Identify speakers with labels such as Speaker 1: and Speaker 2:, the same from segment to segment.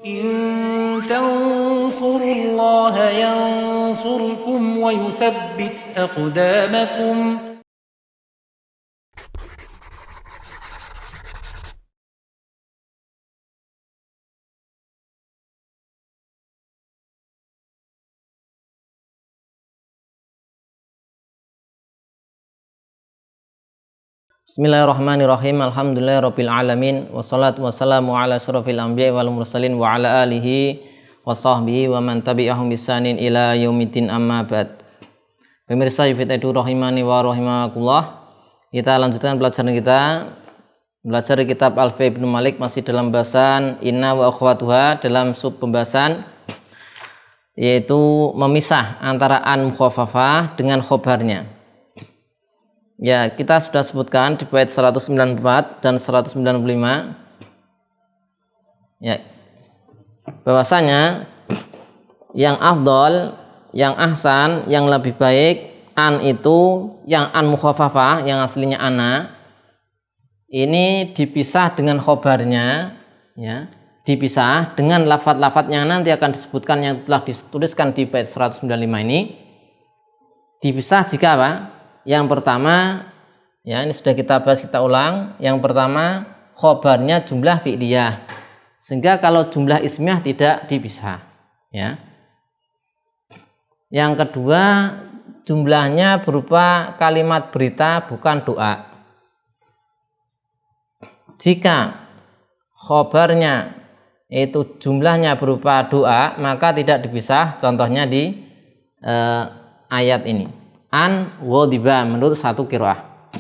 Speaker 1: إن تنصروا الله ينصركم ويثبت أقدامكم.
Speaker 2: Bismillahirrahmanirrahim. Alhamdulillahirabbil alamin wassalatu wassalamu ala asyrofil anbiya'i wal mursalin wa ala alihi wa sahbihi wa man tabi'ahum bisanin ila yaumiddin, amma ba'd. Pemirsa Yufid Edu rahimani wa rahimakumullah. Kita lanjutkan pelajaran kita belajar di kitab Alfiya Ibnu Malik, masih dalam bahasan inna wa akhwatuha, dalam sub pembahasan yaitu memisah antara an mukhaffafah dengan khobarnya. Ya, kita sudah sebutkan di bait 194 dan 195 ya, bahwasanya yang afdol, yang ahsan, yang lebih baik an itu, yang an mukhaffafah yang aslinya ana ini dipisah dengan khobarnya ya, dipisah dengan lafadz-lafadznya nanti akan disebutkan yang telah dituliskan di bait 195 ini. Dipisah jika apa? Yang pertama, ya ini sudah kita bahas, kita ulang. Yang pertama, khobarnya jumlah fi'liyah, sehingga kalau jumlah ismiyah tidak dipisah. Ya. Yang kedua, jumlahnya berupa kalimat berita, bukan doa. Jika khobarnya itu jumlahnya berupa doa, maka tidak dipisah. Contohnya di ayat ini. An wadiba menurut satu qiraah.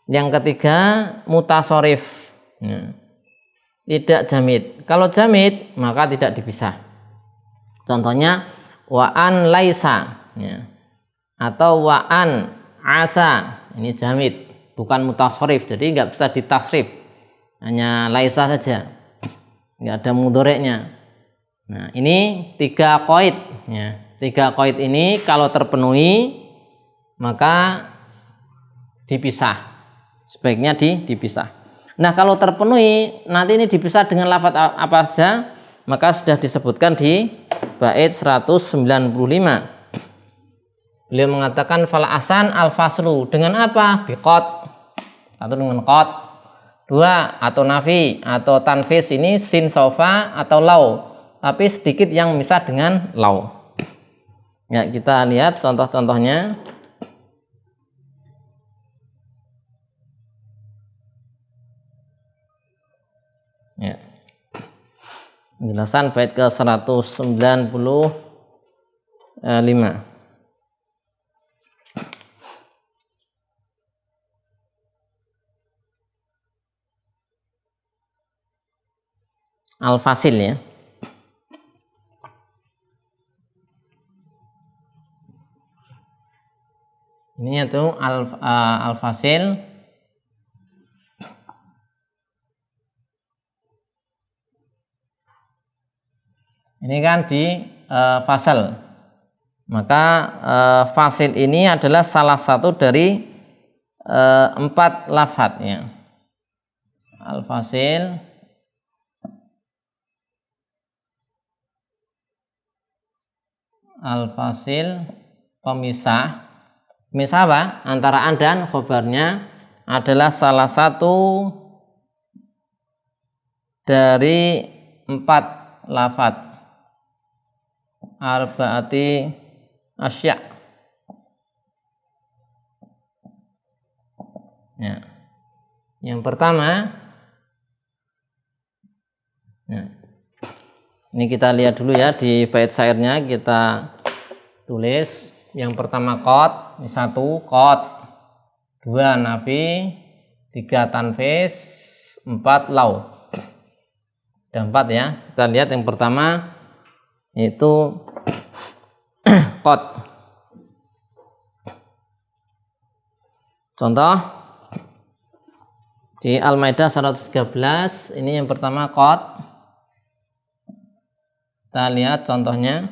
Speaker 2: Yang ketiga, mutasorif, ya, tidak jamid. Kalau jamid maka tidak dipisah. Contohnya wa an laisa, ya, atau wa an asa, ini jamid bukan mutasorif, jadi nggak bisa ditasrif, hanya laisa saja, nggak ada mudhoreknya. Nah ini tiga qaid, ya. Tiga qaid ini kalau terpenuhi maka dipisah, sebaiknya dipisah. Nah kalau terpenuhi nanti ini dipisah dengan lafadz apa saja, maka sudah disebutkan di bait 195. Beliau mengatakan fal asan al faslu, dengan apa? Biqot, atau dengan qot. Dua, atau nafi atau tanfis, ini sin sofa atau lau, tapi sedikit yang misah dengan lau. Ya, kita lihat contoh-contohnya. Ya. Penjelasan bait ke 195. Al-Fasil, ya. Ini itu Al-Fasil. Ini kan di fasal. Maka fasil ini adalah salah satu dari 4 lafadz, ya. Al-Fasil, Al-Fasil, pemisah. Pemisah apa? Antara an dan khobarnya adalah salah satu dari 4 lafadz. Arba'ati asya. Ya. Yang pertama, ya, ini kita lihat dulu ya di bait syairnya, kita tulis. Yang pertama qot, ini 1 qot, 2 nafi, 3 tanfis, 4 lau. Ada 4 ya. Kita lihat yang pertama itu qot. Contoh di Al-Maidah 113, ini yang pertama qot. Kita lihat contohnya.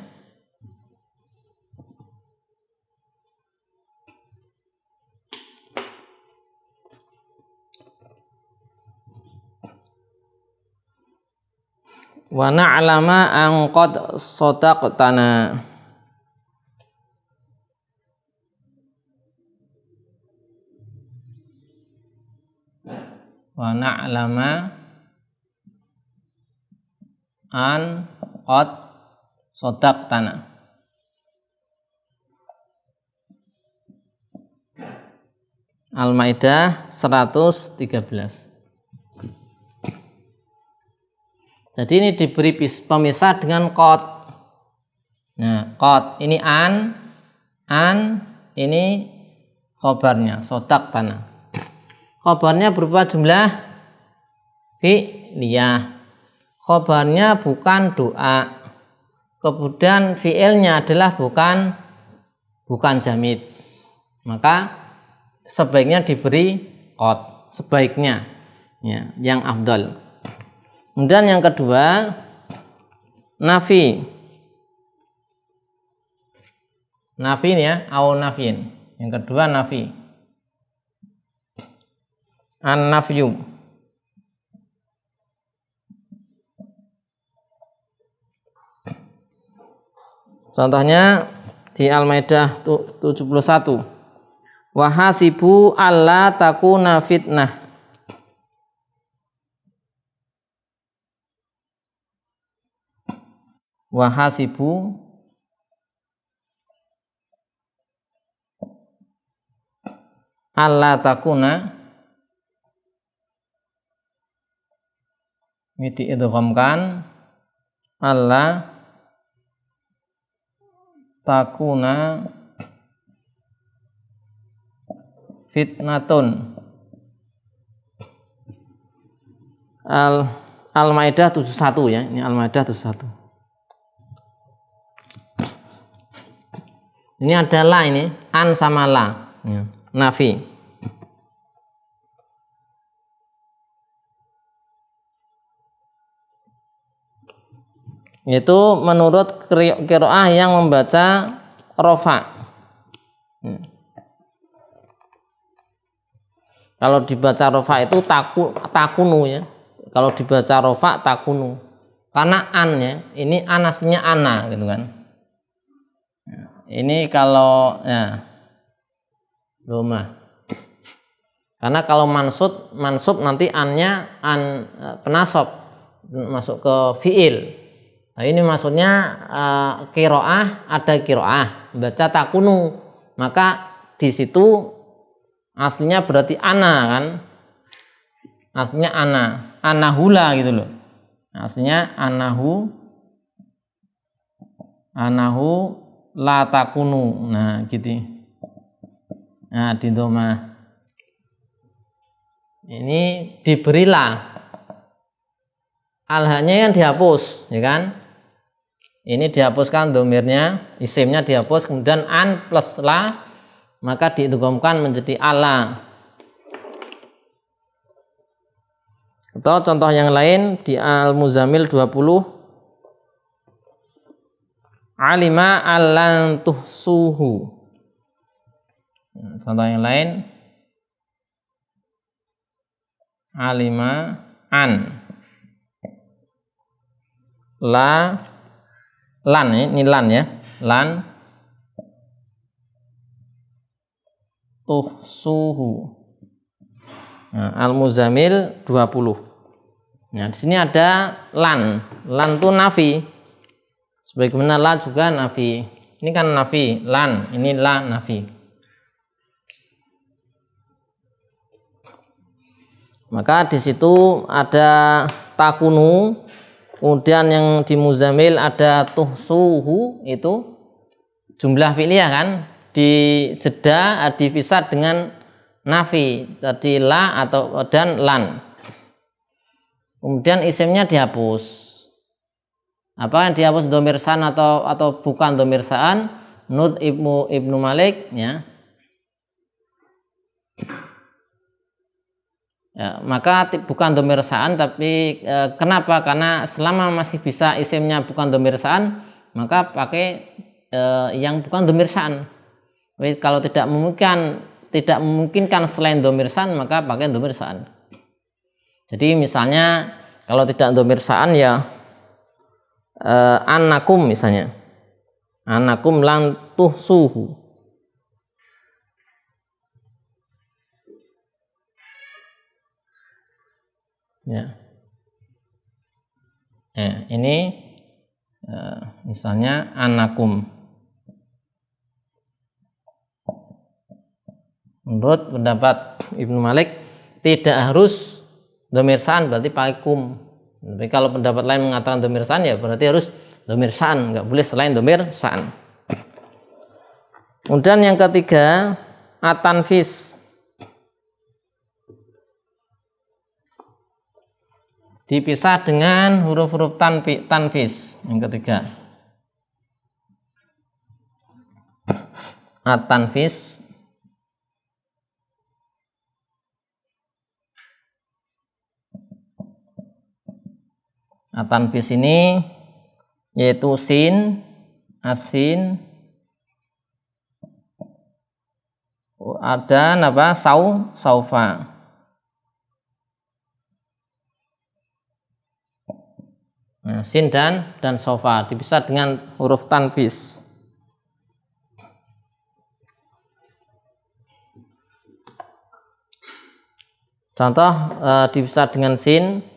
Speaker 2: Wa na'lama an qad sadaqtana. Wa na'lama an qad sadaqtana. Al-Maidah 113. Jadi ini diberi pemisah dengan qad. Nah, qad ini an ini khobarnya, sadaqtana. Khobarnya berupa jumlah fi'liyah. Khobarnya bukan doa. Kemudian fi'ilnya adalah bukan jamid. Maka sebaiknya diberi qad, sebaiknya ya, yang afdal. Kemudian yang kedua nafi. Nafi ini ya, au nafin. Yang kedua nafi. An-nafyu. Contohnya di Al-Maidah 71. Wahasibu alla takuna fitnah. Wahasibu alla takuna, ini diidghamkan, alla takuna fitnatun. Al-Maidah 71 ya, ini Al-Maidah 71. Ini ada la, ini an sama la ya, nafi. Itu menurut qiraah yang membaca rofa. Kalau dibaca rofa itu takunu ya. Kalau dibaca rofa takunu. Karena an ya, ini an aslinya ana gitu kan. Ini kalau ya doma. Karena kalau mansub nanti annya an penasab masuk ke fiil. Nah, ini maksudnya qiraah, ada qiraah baca takunu, maka di situ aslinya berarti ana kan, aslinya anahula gitu loh. Aslinya anahu la takunu. Nah gitu. Nah di doma ini diberilah, alhanya yang dihapus ya kan. Ini dihapuskan domirnya, isimnya dihapus, kemudian an plus la, maka diidghamkan menjadi ala. Atau contoh yang lain di Al-Muzammil 20, alima allan tuhsuhu. Contoh yang lain, alima an la lan, ini lan ya, lan tuhsuhu. Nah, Al-Muzammil 20. Nah, di sini ada lan itu nafi. Sebagaimana la juga nafi. Ini kan nafi, lan, ini la nafi. Maka di situ ada takunu. Kemudian yang di Muzammil ada tuhsuhu, itu jumlah fi'liyah kan, di jeda dipisah dengan nafi tadi la atau dan lan. Kemudian isimnya dihapus. Apa yang dihapus, dhamir san atau bukan dhamir sa'an, Nud ibnu Malik ya. Ya, maka bukan dhamir sa'an, tapi kenapa? Karena selama masih bisa isimnya bukan dhamir sa'an, maka pakai yang bukan dhamir sa'an. Kalau tidak memungkinkan selain dhamir sa'an, maka pakai dhamir sa'an. Jadi misalnya kalau tidak dhamir sa'an ya annakum misalnya. Annakum lan tuhsuhu. Ya. Ini misalnya annakum. Menurut pendapat Ibnu Malik tidak harus dhamir sa'an, berarti pakai kum. Tapi kalau pendapat lain mengatakan dhamir sa'an, ya berarti harus dhamir sa'an, nggak boleh selain dhamir sa'an. Kemudian yang ketiga, atanfis. Dipisah dengan huruf-huruf tanfis. Yang ketiga, atanfis. Tanfis ini yaitu sin, asin, ada apa? Saufa. Nah, sin dan saufa dipisah dengan huruf tanfis. Contoh dipisah dengan sin.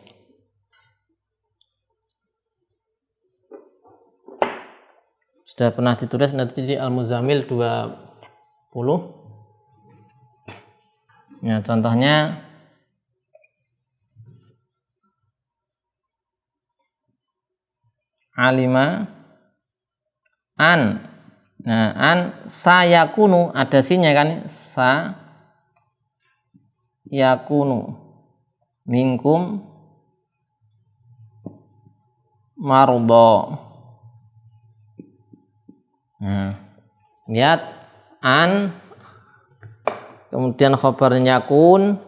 Speaker 2: Sudah pernah ditulis nanti di Al-Muzammil 20. Ya, contohnya alima an. Nah, an sayakunu ada sinnya kan? Sa yakunu minkum marudho. Nah, lihat an, kemudian khabarnya yakun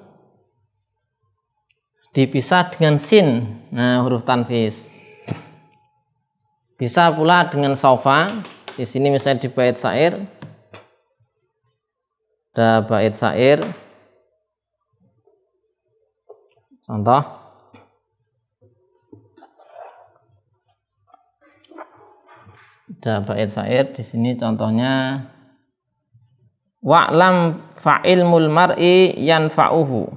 Speaker 2: dipisah dengan sin. Nah, huruf tanfis. Bisa pula dengan saufa. Di sini misalnya di bait syair. Ada bait syair. Contoh. Ada bait syair di sini contohnya wa'lam fa'ilmul mar'i yanfa'uhu.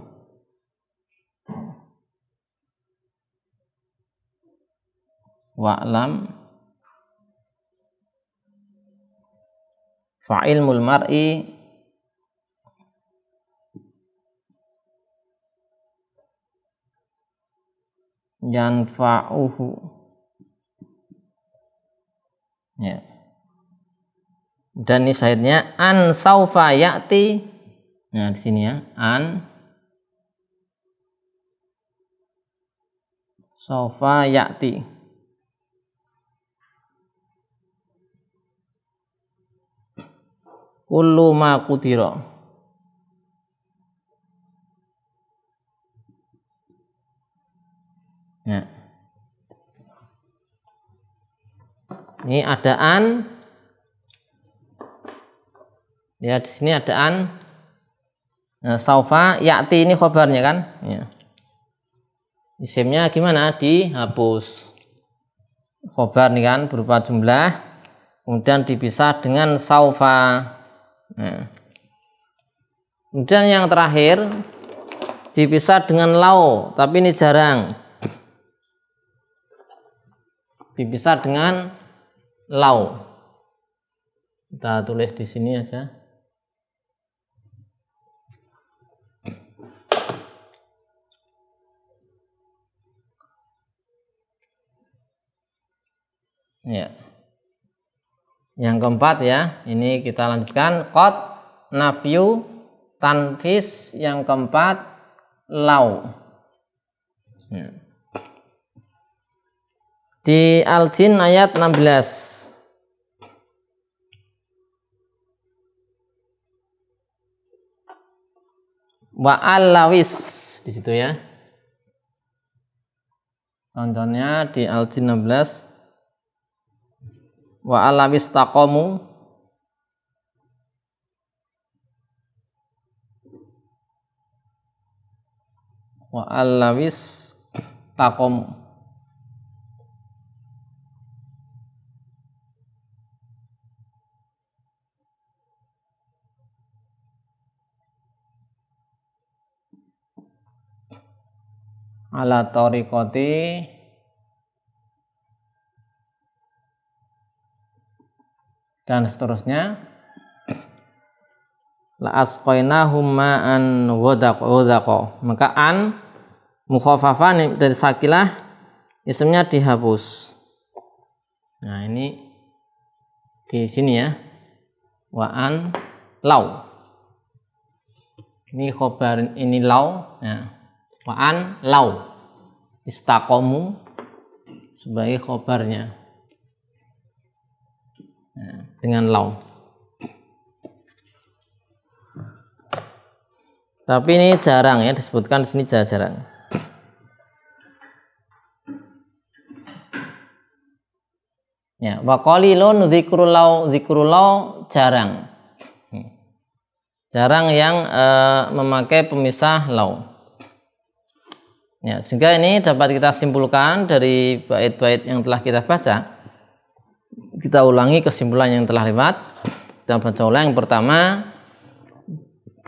Speaker 2: Wa'lam fa'ilmul mar'i yanfa'uhu. Ya. Dan ini syahidnya an saufa ya'ti. Nah, di sini ya, an saufa ya'ti. Kullu ma qudira. Ya. Ini ada an. Ya, di sini ada an. Nah, saufa ya'ti ini khobarnya kan? Ya. Isimnya gimana? Dihapus. Khobar nih kan berupa jumlah. Kemudian dipisah dengan saufa. Nah. Kemudian yang terakhir dipisah dengan lau, tapi ini jarang. Dipisah dengan lau. Kita tulis di sini aja. Ya. Yang keempat ya, ini kita lanjutkan qad, nafyu, tanfis. Yang keempat lau. Ya. Di Al-Jin ayat 16. Wa al-lawis di situ ya. Contohnya di Al-Jin 16. Wa al-lawis taqamu. Wa al-lawis taqamu. ala tariqati dan seterusnya. La asqainahum ma'an ghadaqa. Maka an mukhafafah dari sakilah isimnya dihapus. Nah, ini di sini ya. Wa an lau. Ini khobar, ini lau. Nah, wa an lau. Istaqamu sebagai khobarnya. Nah, dengan lau. Tapi ini jarang ya disebutkan di sini, jarang. Ya, wa qalilun dzikrullah jarang. Jarang yang memakai pemisah lau. Ya, sehingga ini dapat kita simpulkan dari bait-bait yang telah kita baca. Kita ulangi kesimpulan yang telah lewat. Kita baca ulang. Yang pertama,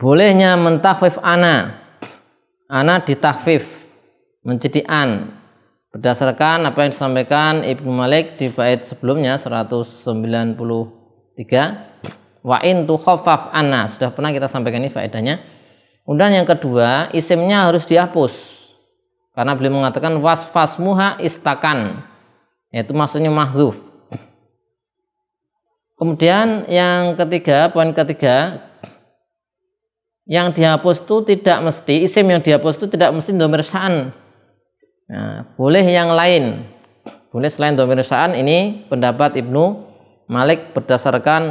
Speaker 2: bolehnya mentakhfif ana ditakhfif menjadi an berdasarkan apa yang disampaikan Ibnu Malik di bait sebelumnya 193. Wa in tukhaffaf anna, sudah pernah kita sampaikan ini faedahnya. Kemudian yang kedua, isimnya harus dihapus karena beliau mengatakan wasfasmuha istakan, yaitu maksudnya mahzuf. Kemudian yang ketiga, poin ketiga, yang dihapus itu tidak mesti, isim yang dihapus itu tidak mesti dhamir sya'an. Nah, boleh yang lain, boleh selain dhamir sya'an. Ini pendapat Ibnu Malik berdasarkan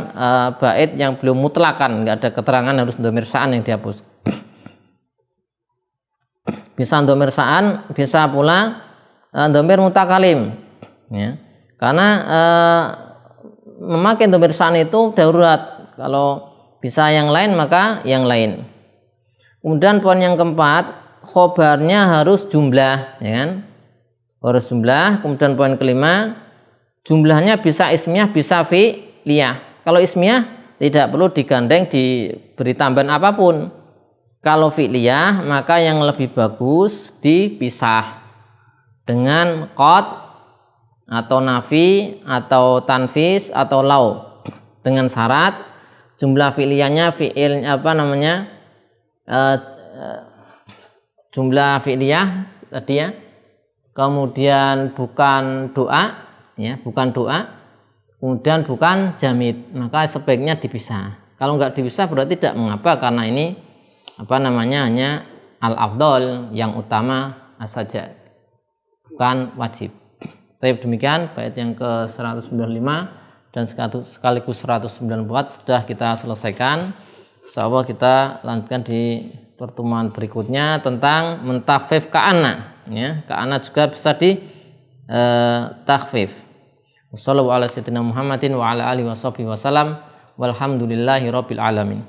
Speaker 2: bait yang belum mutlakan, nggak ada keterangan harus dhamir sya'an yang dihapus. Bisa dhamir sya'an, bisa pula dhamir mutakalim, ya. Karena memakai dhamir sya'an itu darurat. Kalau bisa yang lain maka yang lain. Kemudian poin yang keempat, khobarnya harus jumlah, ya kan? Harus jumlah. Kemudian poin kelima, jumlahnya bisa ismiyah, bisa fi'liyah. Kalau ismiyah tidak perlu digandeng diberi tambahan apapun. Kalau fi'liyah maka yang lebih bagus dipisah dengan qad atau nafi atau tanfis atau lau, dengan syarat jumlah fi'liyahnya fi'il jumlah fi'liyah tadi ya. Kemudian bukan doa, ya, bukan doa. Kemudian bukan jamid, maka sebaiknya dipisah. Kalau enggak dipisah berarti tidak mengapa, karena ini hanya al-afdol, yang utama saja, bukan wajib. Tapi demikian bait yang ke-195 dan sekaligus 194 sudah kita selesaikan. Insyaallah kita lanjutkan di pertemuan berikutnya tentang mentakhfif ka'ana, ya. Ka'ana juga bisa di takhfif. Wassallallahu ala sayyidina Muhammadin wa ala alihi wasallam walhamdulillahi rabbil alamin.